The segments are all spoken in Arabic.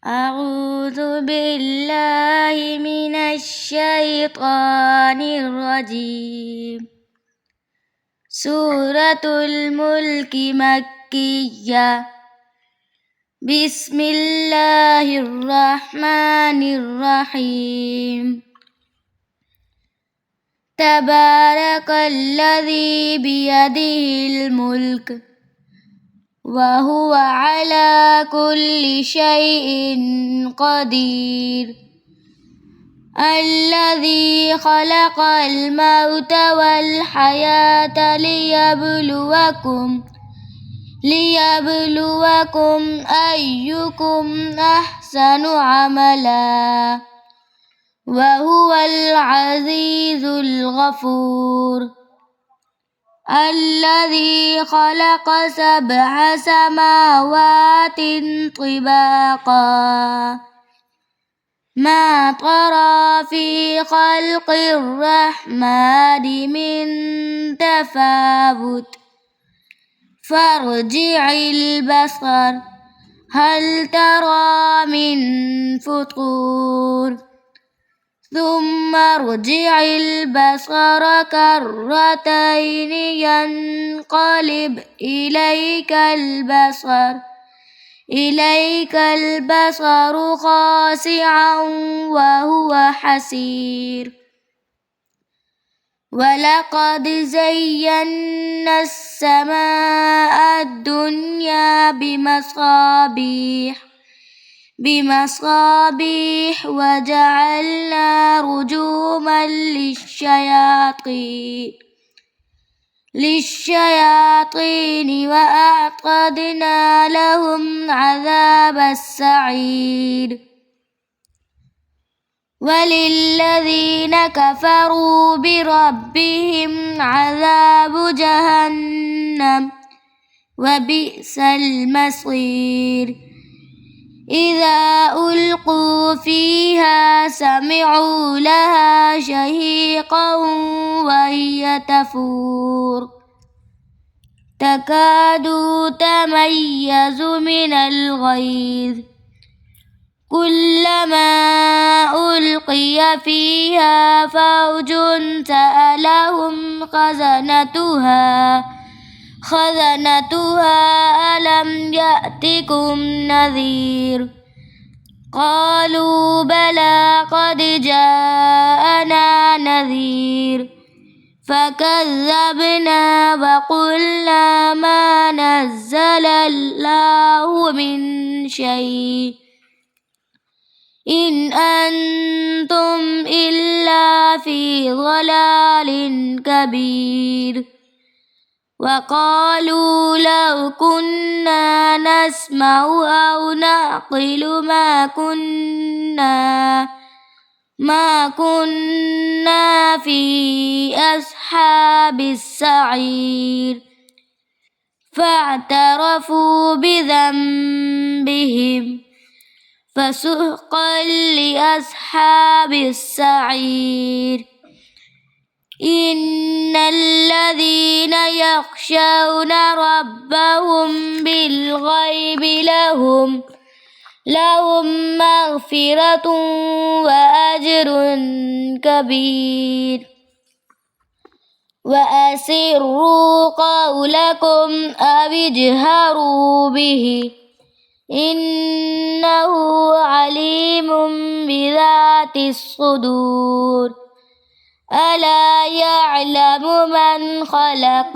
أعوذ بالله من الشيطان الرجيم. سورة الملك مكية. بسم الله الرحمن الرحيم. تبارك الذي بيده الملك وهو على كل شيء قدير. الذي خلق الموت والحياة ليبلوكم أيكم أحسن عملا وهو العزيز الغفور. الذي خلق 7 سماوات طباقا ما ترى في خلق الرحمن من تفاوت فارجع البصر هل ترى من فطور ثم ارجع البصر كرتين ينقلب إليك البصر خاسعا وهو حسير. ولقد زينا السماء الدنيا بمصابيح وجعلنا رجوما للشياطين وأعتدنا لهم عذاب السعير. وللذين كفروا بربهم عذاب جهنم وبئس المصير. إذا ألقوا فيها سمعوا لها شهيقا وهي تفور تكاد تميز من الغيظ كلما ألقي فيها فوج سألهم خزنتها ألم يأتكم نذير قالوا بلى قد جاءنا نذير فكذبنا وقلنا ما نزل الله من شيء إن أنتم إلا في ضلال كبير. وقالوا لو كنا نسمع أو نعقل ما كنا في أصحاب السعير فاعترفوا بذنبهم فسحقا لأصحاب السعير. إن الذين يخشون ربهم بالغيب لهم مغفرة وأجر كبير. وأسروا قولكم أو اجهروا به إنه عليم بذات الصدور. ألا يعلم من خلق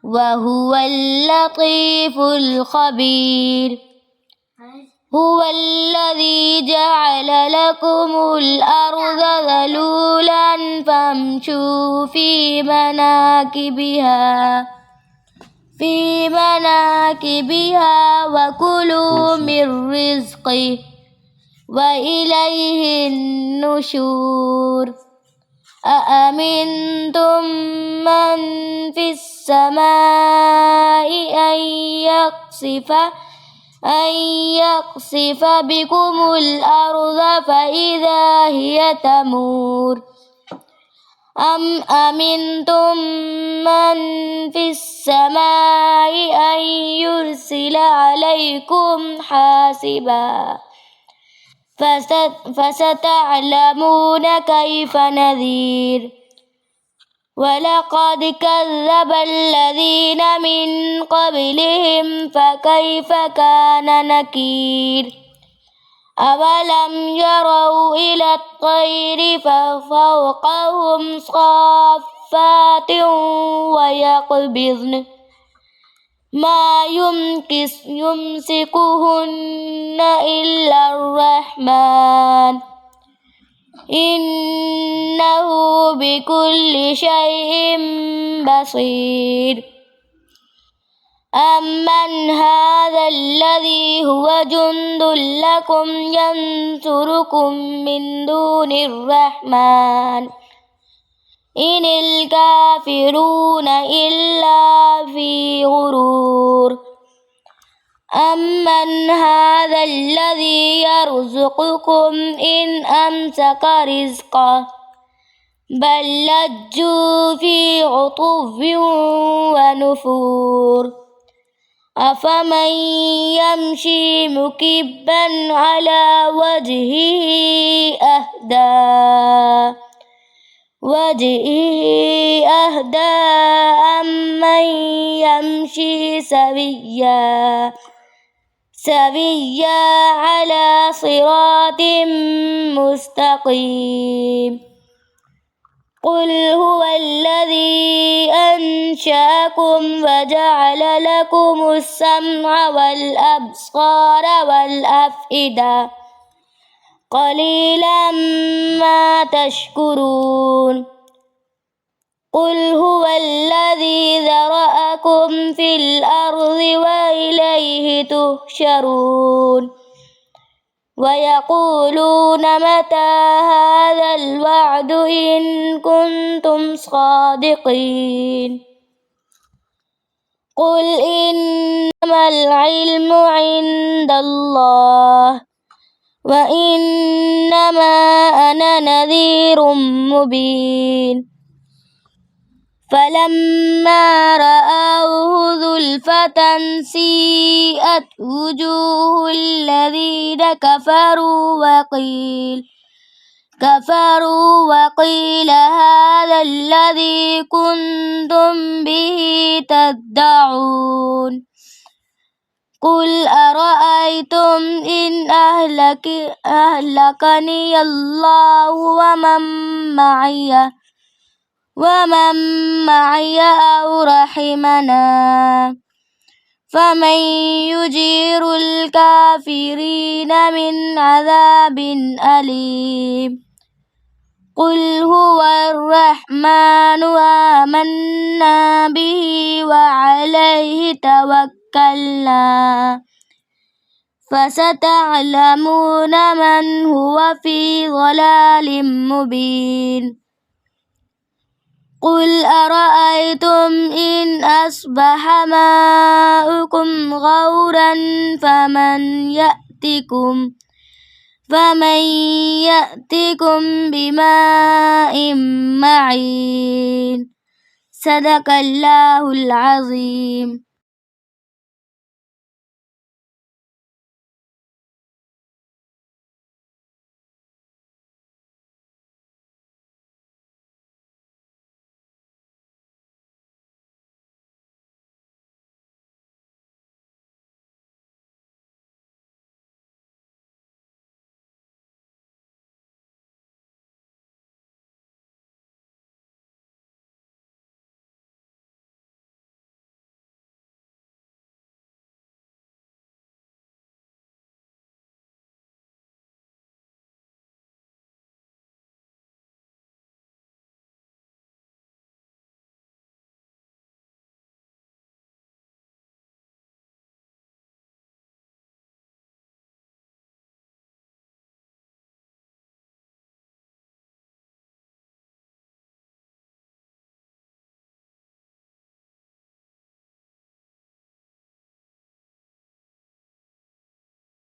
وهو اللطيف الخبير. هو الذي جعل لكم الأرض ذلولا فامشوا في مناكبها وكلوا من رزقه وإليه النشور. أأمنتم من في السماء أن يقصف بكم الأرض فإذا هي تمور أم أمنتم من في السماء أن يرسل عليكم حاسبا فستعلمون كيف نذير ولقد كذب الذين من قبلهم فكيف كان نكير أولم يروا إلى الطير فوقهم صافات ويقبضن ما يمسكهن إلا الرحمن إنه بكل شيء بصير أمن هذا الذي هو جند لكم ينصركم من دون الرحمن إن الكافرون إلا في غرور أمن هذا الذي يرزقكم إن أمسك رزقه بل لجوا في عتو ونفور أفمن يمشي مكبا على وجهه أهدى أمن يمشي سويا على صراط مستقيم قل هو الذي أنشأكم وجعل لكم السمع والأبصار والأفئدة قليلا ما تشكرون قل هو الذي ذرأكم في الأرض وإليه تحشرون ويقولون متى هذا الوعد إن كنتم صادقين قل إنما العلم عند الله وإنما أنا نذير مبين فلما رأوه زلفة سيئت وجوه الذين كفروا وقيل هذا الذي كنتم به تدعون قل أرأيتم إن أهلكني الله ومن معي أو رحمنا فمن يجير الكافرين من عذاب أليم قل هو الرحمن آمنا به وعليه توكلنا فستعلمون من هو في ضلال مبين قل أرأيتم إن أصبح ماؤكم غورا فمن يأتكم بماء معين صدق الله العظيم.